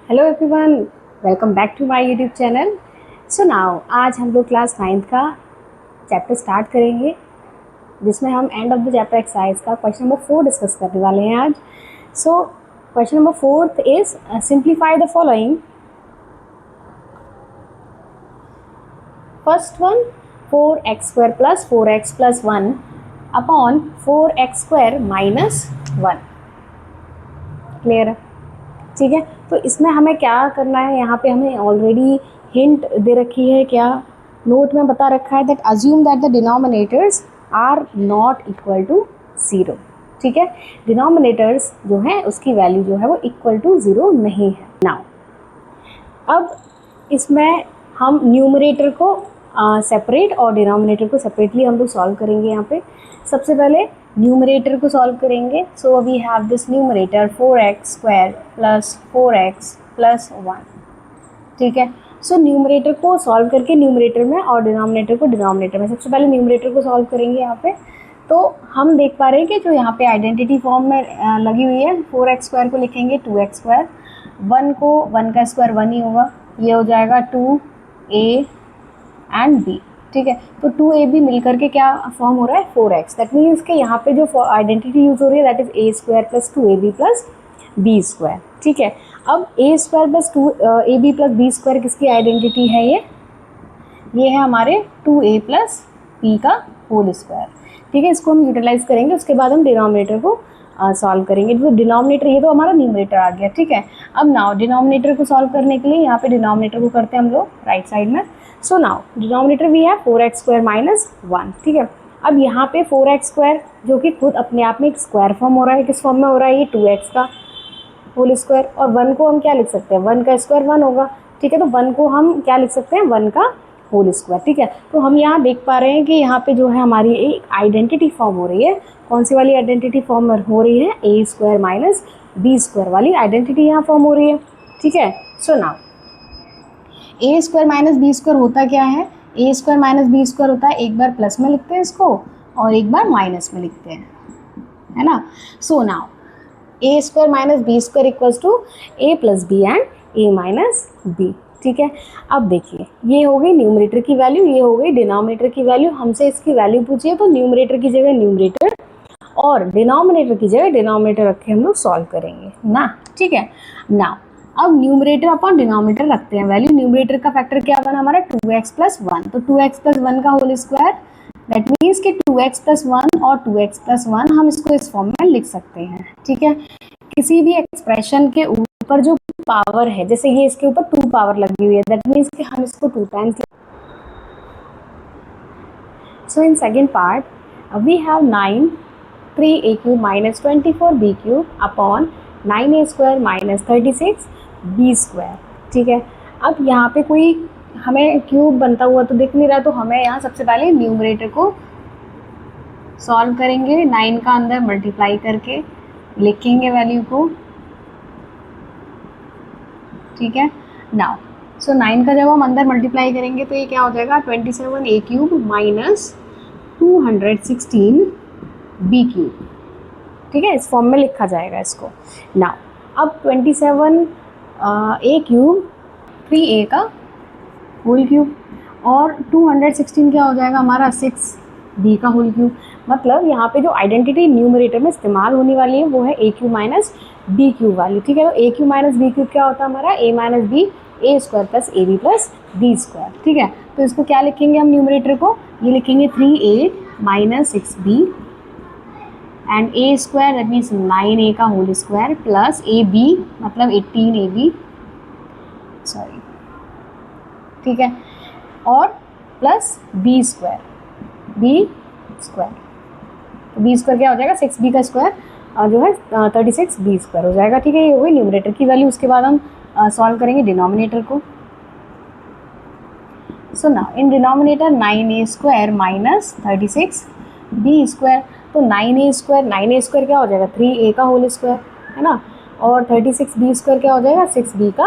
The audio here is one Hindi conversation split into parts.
Hello everyone, welcome back to my YouTube channel. So now आज हम लोग क्लास 9th का चैप्टर स्टार्ट करेंगे, जिसमें हम end of the chapter exercise का क्वेश्चन नंबर 4 डिस्कस करने वाले हैं आज। So question number 4 is simplify the following. First one, 4x² plus 4x plus 1 upon 4x² minus 1। Clear है? ठीक है, तो इसमें हमें क्या करना है, यहाँ पे हमें ऑलरेडी हिंट दे रखी है, क्या नोट में बता रखा है that assume that the denominators are not equal to 0। ठीक है, डिनोमिनेटर्स जो है उसकी वैल्यू जो है वो इक्वल टू 0 नहीं है। नाउ अब इसमें हम न्यूमरेटर को सेपरेट और डिनोमिनेटर को सेपरेटली हम लोग सॉल्व करेंगे। यहाँ पे सबसे पहले न्यूमरेटर को सॉल्व करेंगे। So we have this numerator 4x² plus 4x plus 1। ठीक है, सो न्यूमरेटर को सॉल्व करके न्यूमरेटर में और डिनोमिनेटर को डिनोमिनेटर में, सबसे पहले न्यूमरेटर को सॉल्व करेंगे। यहाँ पे तो हम देख पा रहे हैं कि जो यहाँ पे आइडेंटिटी फॉर्म में लगी हुई है, 4x² को लिखेंगे 2x², 1 को 1 का स्क्वायर 1 ही होगा, ये हो जाएगा 2a एंड b। ठीक है, तो 2ab मिलकर के क्या फॉर्म हो रहा है 4x। दैट मीन्स कि यहाँ पे जो आइडेंटिटी यूज हो रही है that is a² plus 2ab plus b²। ठीक है, अब a² plus 2ab plus b² किसकी आइडेंटिटी है? ये है हमारे 2a प्लस b का होल स्क्वायर। ठीक है, इसको हम यूटिलाइज करेंगे, उसके बाद हम डिनोमिनेटर को सॉल्व करेंगे। तो डिनोमिनेटर, ये तो हमारा न्यूमरेटर आ गया। ठीक है, अब नाउ डिनोमिनेटर को सॉल्व करने के लिए यहाँ पे डिनोमिनेटर को करते हैं हम लोग राइट साइड में। सो नाउ डिनोमिनेटर वी है 4x² माइनस 1। ठीक है, अब यहाँ पे 4x² जो कि खुद अपने आप में एक स्क्वायर फॉर्म हो रहा है, किस फॉर्म में हो रहा है? ये 2x का होल स्क्वायर, और 1 को हम क्या लिख सकते हैं? 1 का स्क्वायर 1 होगा। ठीक है, तो 1 को हम क्या लिख सकते हैं? 1 का होल स्क्वायर। ठीक है, तो हम यहाँ देख पा रहे हैं कि यहाँ पे जो है हमारी एक आइडेंटिटी फॉर्म हो रही है। कौन सी वाली आइडेंटिटी फॉर्म हो रही है? a² माइनस b² वाली आइडेंटिटी यहाँ फॉर्म हो रही है। ठीक है, so now a² minus b² होता क्या है? a² माइनस b² होता है, एक बार प्लस में लिखते हैं इसको और एक बार माइनस में लिखते हैं, है ना। So now a² minus b² equals to a plus b and a minus b। ठीक है, अब देखिए ये हो गई न्यूमरेटर की वैल्यू, ये हो गई डिनोमिनेटर की वैल्यू। हमसे इसकी वैल्यू पूछिए तो न्यूमरेटर की जगह न्यूमरेटर और डिनोमिनेटर की जगह डिनोमिनेटर रख के हम लोग सॉल्व करेंगे ना। ठीक है, नाउ अब न्यूमरेटर अपॉन डिनोमिनेटर रखते हैं वैल्यू। न्यूमरेटर का फैक्टर क्या बना हमारा? 2x प्लस 1, तो 2x प्लस 1 का होल स्क्वायर, दैट मीन्स कि 2x प्लस 1 और 2x प्लस 1 हम इसको इस फॉर्म में लिख सकते हैं। ठीक है, किसी भी एक्सप्रेशन के ऊपर जो पावर है, जैसे ये इसके ऊपर 2 पावर लगी हुई है, दैट मीन्स कि हम इसको 2 times. So in second part we have 9 3a³ minus 24b³ upon 9a² minus 36b²। ठीक है, अब यहाँ पे कोई हमें क्यूब बनता हुआ तो दिख नहीं रहा, तो हमें यहाँ सबसे पहले न्यूमरेटर को सॉल्व करेंगे, 9 का अंदर मल्टीप्लाई करके लिखेंगे वैल्यू को। ठीक है, नाउ सो 9 का जब हम अंदर मल्टीप्लाई करेंगे तो ये क्या हो जाएगा? 27a³ minus 216b³। ठीक है, इस फॉर्म में लिखा जाएगा इसको। नाउ अब 27a³ 3a का होल क्यूब और 216 क्या हो जाएगा हमारा? 6b का होल क्यूब। मतलब यहाँ पे जो आइडेंटिटी न्यूमरेटर में इस्तेमाल होने वाली है वो है a³ माइनस b³ वाली। ठीक है, तो a³ माइनस b³ क्या होता है हमारा? a minus b a² plus ab plus b²। ठीक है, तो इसको क्या लिखेंगे हम न्यूमरेटर को? ये लिखेंगे 3a minus 6b and a² that means 9a का होल स्क्वायर प्लस ab मतलब 18ab, सॉरी। ठीक है, और प्लस b², तो b² क्या हो जाएगा? 6b का स्क्वायर और जो है 36b² हो जाएगा। ठीक है, ये हो गई न्यूमरेटर की वैल्यू। उसके बाद हम सॉल्व करेंगे डिनोमिनेटर को। So now in denominator 9a² minus 36b², तो 9a² क्या हो जाएगा? 3a का होल स्क्वायर, है ना, और 36b² क्या हो जाएगा? 6b का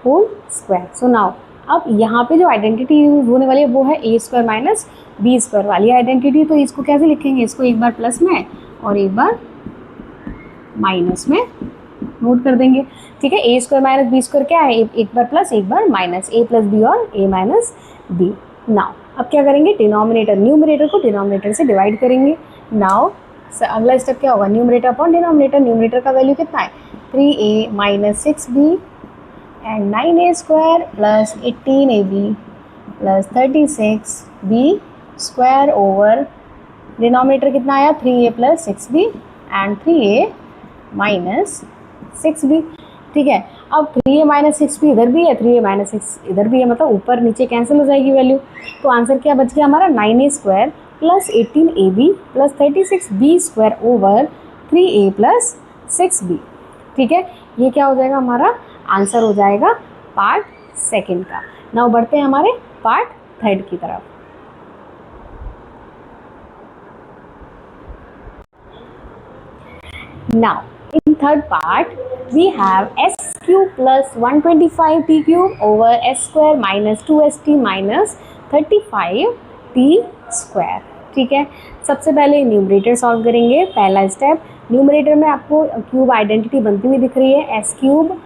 होल स्क्वायर। सो नाउ अब यहाँ पे जो आइडेंटिटी यूज होने वाली है वो है a² माइनस b² वाली आइडेंटिटी। तो इसको कैसे लिखेंगे? इसको एक बार प्लस में और एक बार माइनस में नोट कर देंगे। ठीक है, ए स्क्वायर माइनस बी स्क्वायर क्या है, एक बार प्लस एक बार माइनस, ए प्लस बी और ए माइनस बी। नाउ अब क्या करेंगे, डिनोमिनेटर न्यूमरेटर को डिनोमिनेटर से डिवाइड करेंगे। नाउ अगला स्टेप क्या होगा, न्यूमरेटर अपॉन डिनोमिनेटर। न्यूमरेटर का वैल्यू कितना है 3a minus 6b and 9a square plus 18ab plus 36b square over denominator कितना आया 3a plus 6b and 3a minus 6b। ठीक है, अब 3a माइनस 6b इधर भी है, 3a माइनस 6 इधर भी है, मतलब ऊपर नीचे कैंसिल हो जाएगी वैल्यू। तो आंसर क्या बच गया हमारा 9a square plus 18ab plus 36b square over 3a plus 6b। ठीक है, ये क्या हो जाएगा हमारा आंसर हो जाएगा पार्ट सेकंड का। नाउ बढ़ते हैं हमारे पार्ट थर्ड की तरफ। Now, in third part, we have s cube plus 125t cube over s square minus 2st minus 35t square। ठीक है, सबसे पहले न्यूमरेटर सॉल्व करेंगे। पहला स्टेप, न्यूमरेटर में आपको क्यूब आइडेंटिटी बनती हुई दिख रही है, एस क्यूब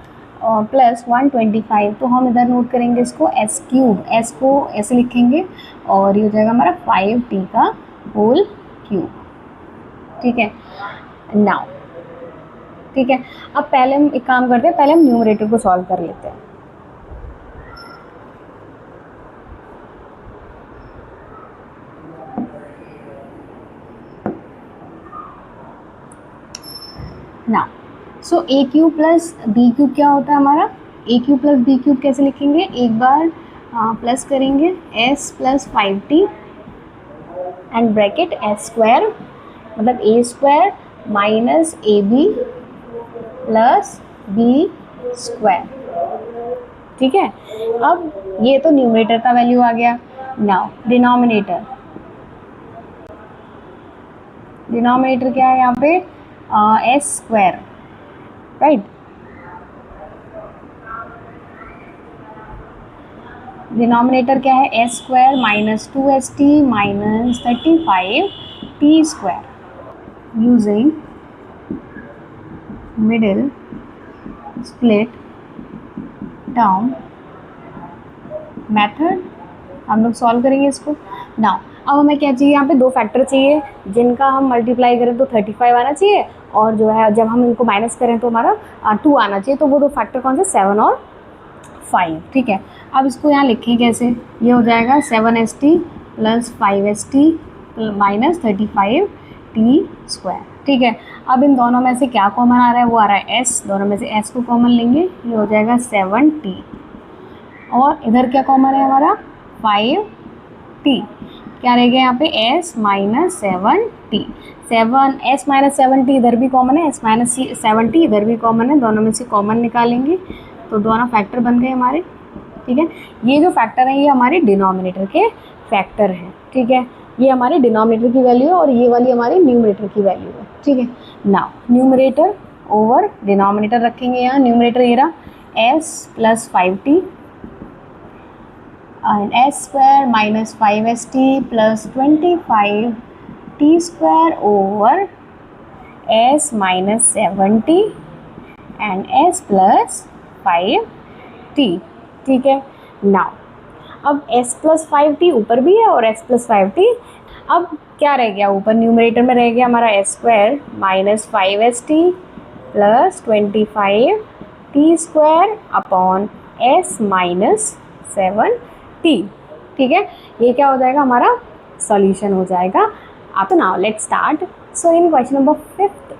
प्लस 125, तो हम इधर नोट करेंगे इसको एस क्यूब, एस को ऐसे लिखेंगे और ये हो जाएगा हमारा 5t का होल क्यूब। ठीक है, नाउ ठीक है, अब पहले हम एक काम करते हैं, पहले हम न्यूमरेटर को सॉल्व कर लेते हैं। ना so a cube plus b cube क्या होता है हमारा, a cube plus b cube कैसे लिखेंगे, एक बार प्लस करेंगे s plus 5t and bracket s square मतलब a square minus a b plus b square. ठीक है, अब ये तो न्यूमरेटर का वैल्यू आ गया। नाउ डिनोमिनेटर, डिनोमिनेटर क्या है यहाँ पे एस स्क्वायर, राइट। डिनोमिनेटर क्या है S square minus 2st minus 35t square using middle split term method हम लोग सॉल्व करेंगे इसको। नाउ अब हमें क्या चाहिए, यहाँ पे दो फैक्टर चाहिए जिनका हम मल्टीप्लाई करें तो 35 आना चाहिए, और जो है जब हम इनको माइनस करें तो हमारा 2 आना चाहिए। तो वो दो फैक्टर कौन से, 7 और 5। ठीक है, अब इसको यहाँ लिखें कैसे, ये हो जाएगा 7st plus 5st minus 35t square. ठीक है, अब इन दोनों में से क्या कॉमन आ रहा है, वो आ रहा है s, दोनों में से s को कॉमन लेंगे, ये हो जाएगा 7t, और इधर क्या कॉमन है हमारा 5t, क्या रह गया यहाँ पे s minus 7t, 7s minus 7t इधर भी कॉमन है, s माइनस 7t इधर भी कॉमन है, दोनों में से कॉमन निकालेंगे तो दोनों फैक्टर बन गए हमारे। ठीक है, ये जो फैक्टर हैं ये हमारे डिनोमिनेटर के फैक्टर हैं। ठीक है, ये हमारे डिनोमिनेटर की वैल्यू है और ये वाली हमारी न्यूमरेटर की वैल्यू है। ठीक है, नाउ न्यूमरेटर ओवर डिनोमिनेटर रखेंगे, यहाँ न्यूमरेटर ये रहा s plus 5t and s square minus 5st plus 25t square over s minus 7t and s plus 5t। ठीक है, नाउ अब s प्लस 5t ऊपर भी है और s प्लस 5t, अब क्या रह गया ऊपर, न्यूमरेटर में रह गया हमारा s square minus 5st plus 25t square upon s minus 7t। ठीक है, ये क्या हो जाएगा हमारा सॉल्यूशन हो जाएगा। अब तो now let's start. So in question number 5th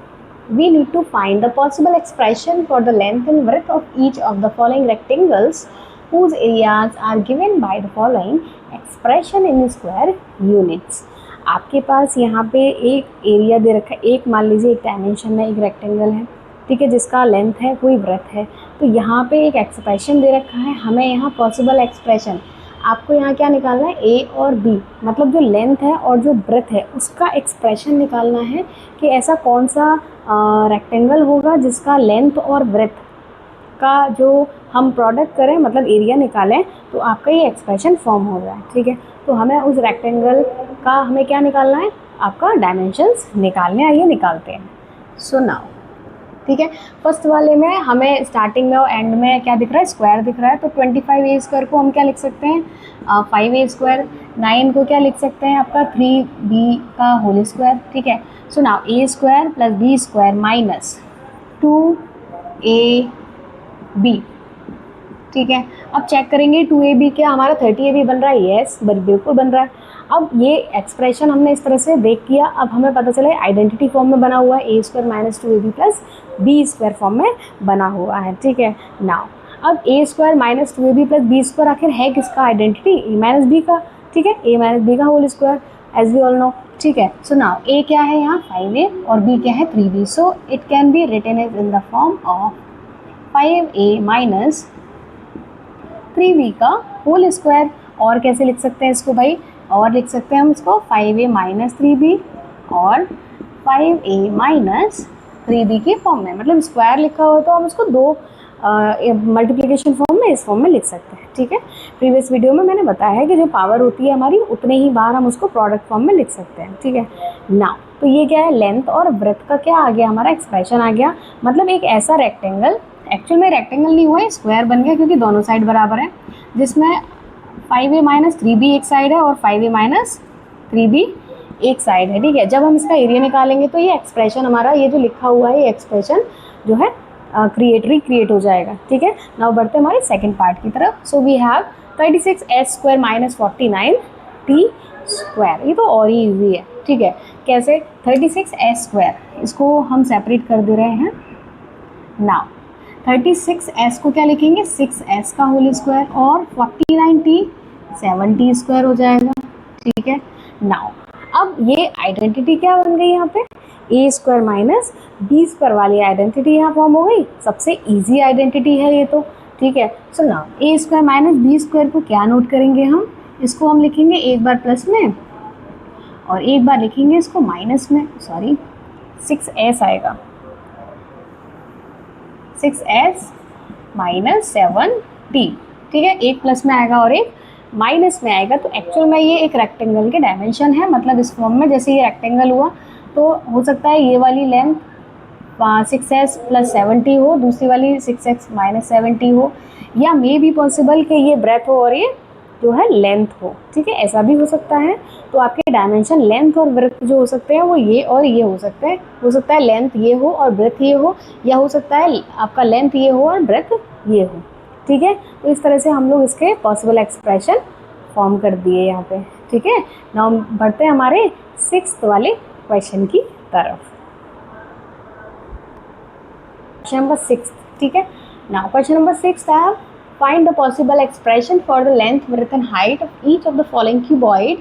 we need to find the possible expression for the length and width of each of the following rectangles whose areas are given by the following expression in square units। आपके पास यहाँ पे एक एरिया दे रखा है, एक मान लीजिए एक डायमेंशन में एक रेक्टेंगल है, ठीक है, जिसका लेंथ है कोई ब्रेथ है, तो यहाँ पे एक एक्सप्रेशन दे रखा है, हमें यहाँ पॉसिबल एक्सप्रेशन आपको यहाँ क्या निकालना है, ए और बी मतलब जो लेंथ है और जो ब्रेथ है उसका एक्सप्रेशन निकालना है कि ऐसा कौन सा रेक्टेंगल होगा जिसका लेंथ और ब्रेथ का जो हम प्रोडक्ट करें मतलब एरिया निकालें तो आपका ये एक्सप्रेशन फॉर्म हो रहा है। ठीक है, तो हमें उस रेक्टेंगल का हमें क्या निकालना है, आपका डायमेंशंस निकालने, आइए निकालते हैं। सो नाउ ठीक है। फर्स्ट वाले में हमें स्टार्टिंग में और एंड में क्या दिख रहा है, स्क्वायर दिख रहा है, तो 25a² को हम क्या लिख सकते हैं, 5a²। 9 को क्या लिख सकते हैं, आपका 3b का होल स्क्वायर। ठीक है। So now a² plus b² minus 2ab। ठीक है। अब चेक करेंगे 2ab क्या हमारा 30ab बन रहा है, यस बिल्कुल बन रहा है। अब ये एक्सप्रेशन हमने इस तरह से देख किया, अब हमें पता चला आइडेंटिटी फॉर्म में बना हुआ है, a² minus 2ab plus b² form में बना हुआ है। ठीक है। नाउ अब a² minus 2ab plus b² आखिर है किसका आइडेंटिटी, a माइनस b का। ठीक है। a माइनस b का whole square as we all know. ठीक है। सो नाउ a क्या है यहाँ 5a और b क्या है 3b, so it can be written as in the form of 5a minus 3b का होल स्क्वायर। और कैसे लिख सकते हैं इसको भाई, और लिख सकते हैं हम इसको 5a माइनस 3b और 5a माइनस 3b की फॉर्म में, मतलब स्क्वायर लिखा हो तो हम उसको दो मल्टीप्लिकेशन फॉर्म में, इस फॉर्म में लिख सकते हैं। ठीक है। प्रीवियस वीडियो में मैंने बताया है कि जो पावर होती है हमारी उतने ही बार हम उसको प्रोडक्ट फॉर्म में लिख सकते हैं। ठीक है। नाउ तो ये क्या है, लेंथ और ब्रेथ का क्या आ गया, हमारा एक्सप्रेशन आ गया। मतलब एक ऐसा रेक्टेंगल, एक्चुअल में रेक्टेंगल नहीं हुआ है, स्क्वायर बन गया क्योंकि दोनों साइड बराबर है, जिसमें 5a माइनस 3b एक साइड है और 5a माइनस 3b एक साइड है। ठीक है। जब हम इसका एरिया निकालेंगे तो ये एक्सप्रेशन हमारा, ये जो लिखा हुआ है ये एक्सप्रेशन जो है क्रिएट हो जाएगा। ठीक है। नाउ बढ़ते हैं हमारे सेकंड पार्ट की तरफ। So we have 36s² minus 49t²। ये तो और ही ईजी है। ठीक है। कैसे, 36s², इसको हम सेपरेट कर दे रहे हैं। नाउ 36s को क्या लिखेंगे, 6s का होल स्क्वायर और 49t 7t² हो जाएगा। ठीक है। नाउ अब ये आइडेंटिटी क्या बन गई यहाँ पे, a² माइनस b² वाली आइडेंटिटी यहाँ फॉर्म हो गई। सबसे इजी आइडेंटिटी है ये तो। ठीक है। So now a² minus b² को क्या नोट करेंगे हम, इसको हम लिखेंगे एक बार प्लस में और एक बार लिखेंगे इसको माइनस में, सॉरी 6s आएगा, 6s माइनस 7t। ठीक है। एक प्लस में आएगा और एक माइनस में आएगा, तो एक्चुअल में ये एक रेक्टेंगल के डायमेंशन है। मतलब इस फॉर्म में जैसे ये रेक्टेंगल हुआ तो हो सकता है ये वाली लेंथ 6s प्लस 7t हो, दूसरी वाली 6s माइनस 7t हो, या मे भी पॉसिबल कि ये ब्रेथ हो और ये जो है लेंथ हो। ठीक है। ऐसा भी हो सकता है। तो आपके डायमेंशन लेंथ और ब्रेथ जो हो सकते हैं वो ये और ये हो सकते हैं। हो सकता है लेंथ ये हो और ब्रेथ ये हो, या हो सकता है आपका लेंथ ये हो और ब्रेथ ये हो। ठीक है। तो इस तरह से हम लोग इसके पॉसिबल एक्सप्रेशन फॉर्म कर दिए यहाँ पे। ठीक है। नाउ बढ़ते हैं हमारे 6th वाले क्वेश्चन की तरफ। Question number 6। ठीक है। नाउ क्वेश्चन नंबर 6 है, find the possible expression for the length, width and height of each of the following cuboid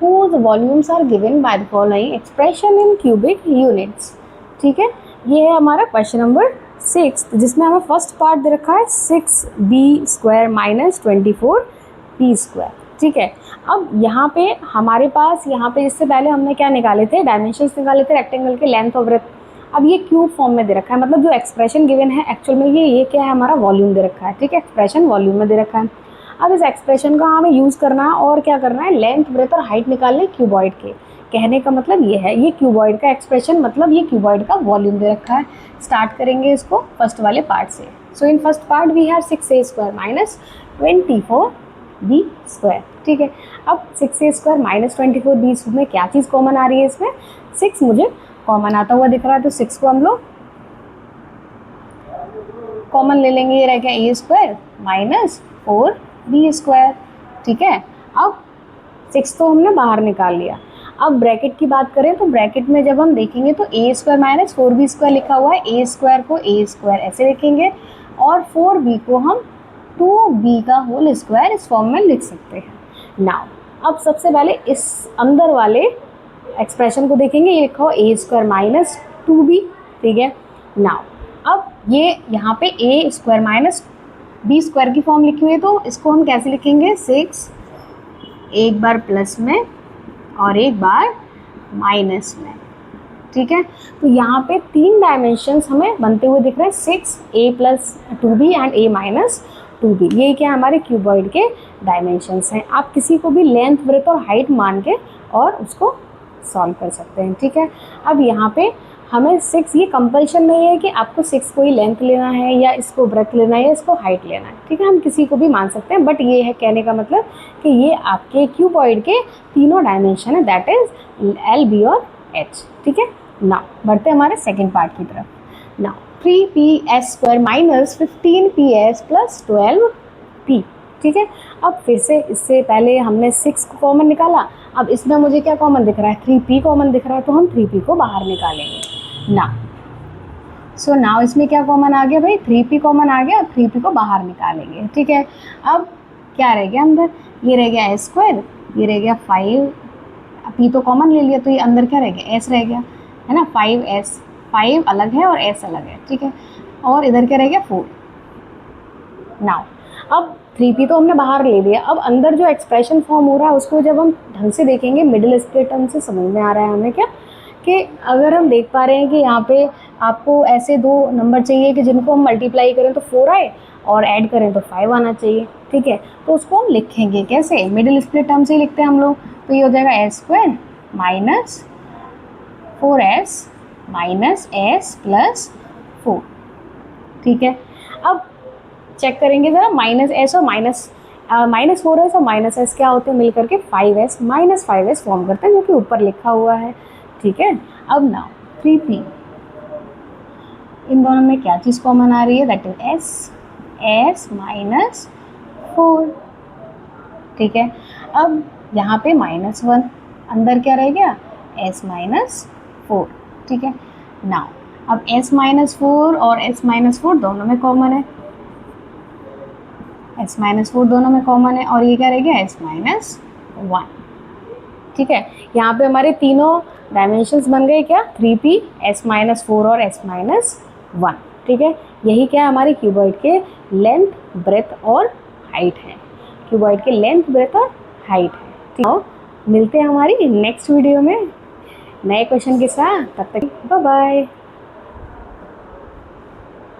whose volumes are given by the following expression in cubic units। ठीक है। ये है हमारा क्वेश्चन नंबर 6, जिसमें हमें फर्स्ट पार्ट दे रखा है 6b² माइनस 24b²। ठीक है। अब यहाँ पे हमारे पास, यहाँ पे इससे पहले हमने क्या निकाले थे, डायमेंशंस निकाले थे रेक्टेंगल के, लेंथ और ब्रेथ। अब ये क्यूब फॉर्म में दे रखा है, मतलब जो एक्सप्रेशन गिवन है एक्चुअल में ये क्या है, हमारा वॉल्यूम दे रखा है। ठीक है। एक्सप्रेशन वॉल्यूम में दे रखा है। अब इस एक्सप्रेशन का हमें यूज़ करना है और क्या करना है, लेंथ ब्रेथ और हाइट निकालने क्यूबॉइड के। कहने का मतलब ये है, ये क्यूबॉइड का एक्सप्रेशन, मतलब ये क्यूबॉइड का वॉल्यूम दे रखा है। स्टार्ट करेंगे इसको फर्स्ट वाले पार्ट से। So in first part we have 6a² minus 24b²। ठीक है। अब 6a² माइनस 24b में क्या चीज़ कॉमन आ रही है, इसमें 6 मुझे कॉमन आता हुआ दिख रहा है, तो 6 को हम लोग कॉमन ले लेंगे। ये रह गया a² माइनस 4b²। ठीक है। अब 6 तो हमने बाहर निकाल लिया। अब ब्रैकेट की बात करें तो ब्रैकेट में जब हम देखेंगे तो a² माइनस 4b² लिखा हुआ है, a² को a² ऐसे लिखेंगे और 4b को हम 2b का होल स्क्वायर इस फॉर्म में लिख सकते हैं। नाउ अब सबसे पहले इस अंदर वाले एक्सप्रेशन को देखेंगे, ये लिखा हो a² माइनस 2b। ठीक है। नाउ अब ये यहाँ पे a² माइनस b² की फॉर्म लिखी हुई है, तो इसको हम कैसे लिखेंगे, 6 एक बार प्लस में और एक बार माइनस में। ठीक है। तो यहाँ पे 3 डायमेंशंस हमें बनते हुए दिख रहे हैं, 6a plus 2b and a minus 2b। ये क्या हमारे क्यूबॉइड के डायमेंशंस हैं। आप किसी को भी लेंथ ब्रेथ और हाइट मान के और उसको सॉल्व कर सकते हैं। ठीक है। अब यहाँ पे हमें 6, ये कंपल्शन नहीं है कि आपको 6 को ही लेंथ लेना है या इसको ब्रेथ लेना है या इसको हाइट लेना है, ठीक है, हम किसी को भी मान सकते हैं, बट ये है कहने का मतलब कि ये आपके क्यूबॉइड के तीनों डायमेंशन है, दैट इज एल, बी और एच, ठीक है। नाउ बढ़ते हैं हमारे सेकेंड पार्ट की तरफ। Now 3ps² minus 15ps plus 12p, ठीक है। अब फिर से इससे पहले हमने 6 को कॉमन निकाला, अब इसमें मुझे क्या कॉमन दिख रहा है, 3p कॉमन दिख रहा है, तो हम 3p को बाहर निकालेंगे। नाउ इसमें क्या कॉमन आ गया भाई, 3p कॉमन आ गया, 3p को बाहर निकालेंगे, ठीक है। अब क्या रह गया अंदर, ये रह गया s², ये रह गया 5, p तो कॉमन ले लिया तो ये अंदर क्या रह गया, s रह गया, है ना, 5s, 5 अलग है और s अलग है, ठीक है, और इधर क्या रह गया 4। नाउ अब 3p तो हमने बाहर ले लिया, अब अंदर जो एक्सप्रेशन फॉर्म हो रहा है उसको जब हम ढंग से देखेंगे, मिडिल स्प्लिट टर्म से समझ में आ रहा है हमें क्या, कि अगर हम देख पा रहे हैं कि यहाँ पे आपको ऐसे दो नंबर चाहिए कि जिनको हम मल्टीप्लाई करें तो 4 आए और ऐड करें तो 5 आना चाहिए, ठीक है, तो उसको हम लिखेंगे कैसे, मिडिल स्प्लिट टर्म से ही लिखते हैं हम लोग, तो ये हो जाएगा s² minus 4s minus s plus 4, ठीक है। अब चेक करेंगे ज़रा, -s और -4s और -s क्या होते हैं मिल करके 5s माइनस 5s फॉर्म करते हैं, जो कि ऊपर लिखा हुआ है, ठीक है। अब नाउ 3p, इन दोनों में क्या चीज़ कॉमन आ रही है, दैट इज s माइनस 4, ठीक है। अब यहाँ पे -1, अंदर क्या रह गया, s माइनस 4, ठीक है। नाउ अब s माइनस 4 और s माइनस 4 दोनों में कॉमन है, s माइनस 4 दोनों में कॉमन है, और ये क्या रह गया s माइनस 1, ठीक है। यहाँ पे हमारे तीनों डायमेंशंस बन गए क्या, 3p, s माइनस 4 और s माइनस 1, ठीक है। यही क्या है हमारे क्यूबॉइड के लेंथ, ब्रेथ और हाइट है, क्यूबॉइड के लेंथ, ब्रेथ और हाइट है, ठीक है। मिलते हैं हमारी नेक्स्ट वीडियो में नए क्वेश्चन के साथ, तब तक बाय बाय।